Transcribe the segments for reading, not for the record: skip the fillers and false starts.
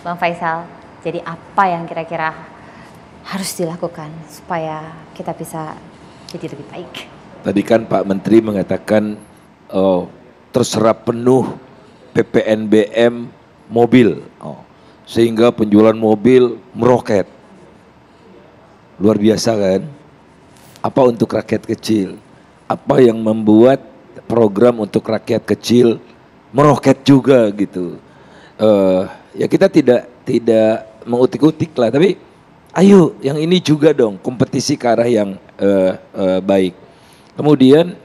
Bang Faisal, jadi apa yang kira-kira harus dilakukan supaya kita bisa jadi lebih baik? Tadi kan Pak Menteri mengatakan terserap penuh PPNBM mobil, sehingga penjualan mobil meroket. Luar biasa kan? Apa untuk rakyat kecil? Apa yang membuat program untuk rakyat kecil meroket juga gitu? Ya kita tidak mengutik-utik lah, tapi ayo yang ini juga dong, kompetisi ke arah yang baik. Kemudian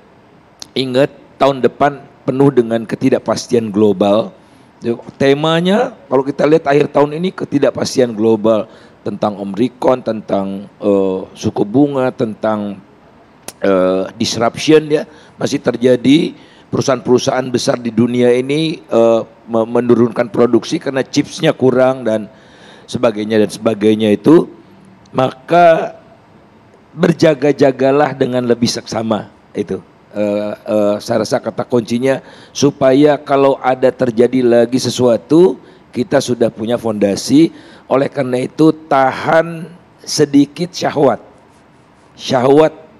ingat tahun depan penuh dengan ketidakpastian global. Temanya kalau kita lihat akhir tahun ini ketidakpastian global tentang Omicron, tentang suku bunga, tentang disruption ya masih terjadi. Perusahaan-perusahaan besar di dunia ini menurunkan produksi karena chipsnya kurang dan sebagainya itu, maka berjaga-jagalah dengan lebih seksama itu. Saya rasa kata kuncinya supaya kalau ada terjadi lagi sesuatu kita sudah punya fondasi. Oleh karena itu tahan sedikit syahwat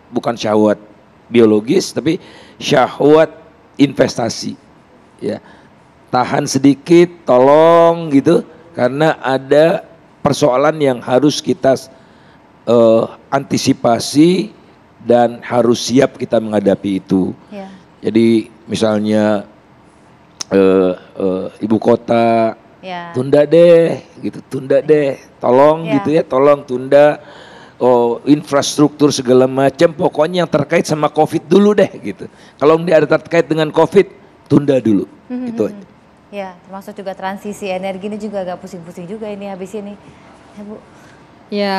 bukan syahwat biologis tapi syahwat investasi ya, tahan sedikit tolong gitu karena ada persoalan yang harus kita antisipasi dan harus siap kita menghadapi itu ya. Jadi misalnya ibu kota ya. Tunda deh gitu, tolong ya. Gitu ya, tolong tunda infrastruktur segala macam, pokoknya yang terkait sama COVID dulu deh gitu. Kalau nggak ada terkait dengan COVID, tunda dulu. Itu aja. Ya, termasuk juga transisi energi ini juga agak pusing-pusing juga ini habis ini, ya Bu. Ya,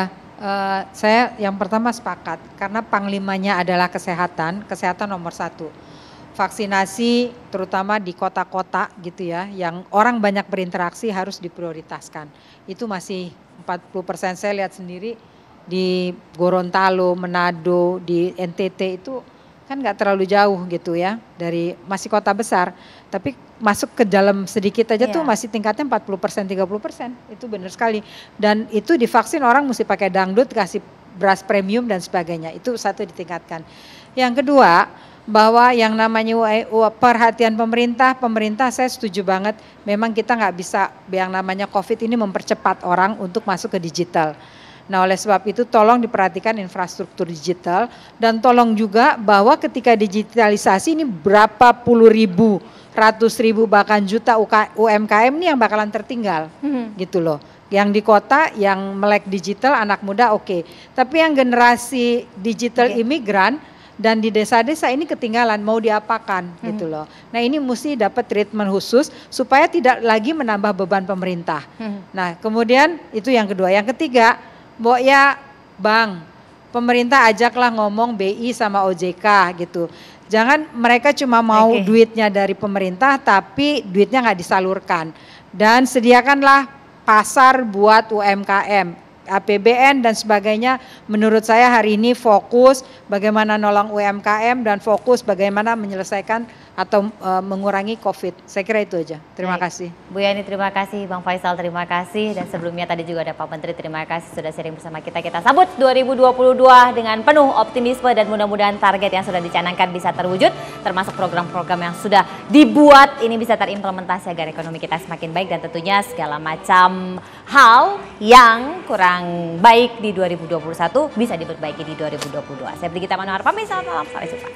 saya yang pertama sepakat karena panglimanya adalah kesehatan nomor 1. Vaksinasi terutama di kota-kota gitu ya, yang orang banyak berinteraksi harus diprioritaskan. Itu masih 40%, saya lihat sendiri di Gorontalo, Manado, di NTT itu kan nggak terlalu jauh gitu ya, dari masih kota besar, tapi masuk ke dalam sedikit aja tuh masih tingkatnya 40%, 30%, itu benar sekali. Dan itu divaksin orang mesti pakai dangdut, kasih beras premium dan sebagainya, itu satu ditingkatkan. Yang kedua, bahwa yang namanya perhatian pemerintah saya setuju banget, memang kita nggak bisa yang namanya COVID ini mempercepat orang untuk masuk ke digital. Nah oleh sebab itu tolong diperhatikan infrastruktur digital dan tolong juga bahwa ketika digitalisasi ini berapa puluh ribu, ratus ribu bahkan juta UMKM ini yang bakalan tertinggal gitu loh. Yang di kota yang melek digital anak muda oke. Tapi yang generasi digital imigran dan di desa-desa ini ketinggalan, mau diapakan gitu loh. Nah ini mesti dapat treatment khusus supaya tidak lagi menambah beban pemerintah. Nah kemudian itu yang kedua. Yang ketiga, ya Bang, pemerintah ajaklah ngomong BI sama OJK gitu. Jangan mereka cuma mau duitnya dari pemerintah tapi duitnya nggak disalurkan. Dan sediakanlah pasar buat UMKM. APBN dan sebagainya, menurut saya hari ini fokus bagaimana nolong UMKM dan fokus bagaimana menyelesaikan atau mengurangi COVID. Saya kira itu aja. Terima kasih. Bu Yani terima kasih, Bang Faisal terima kasih, dan sebelumnya tadi juga ada Pak Menteri terima kasih sudah sharing bersama kita. Kita sambut 2022 dengan penuh optimisme dan mudah-mudahan target yang sudah dicanangkan bisa terwujud, termasuk program-program yang sudah dibuat ini bisa terimplementasi agar ekonomi kita semakin baik dan tentunya segala macam hal yang kurang baik di 2021 bisa diperbaiki di 2022. Saya Brigita Manohar pamit, salam sampai jumpa.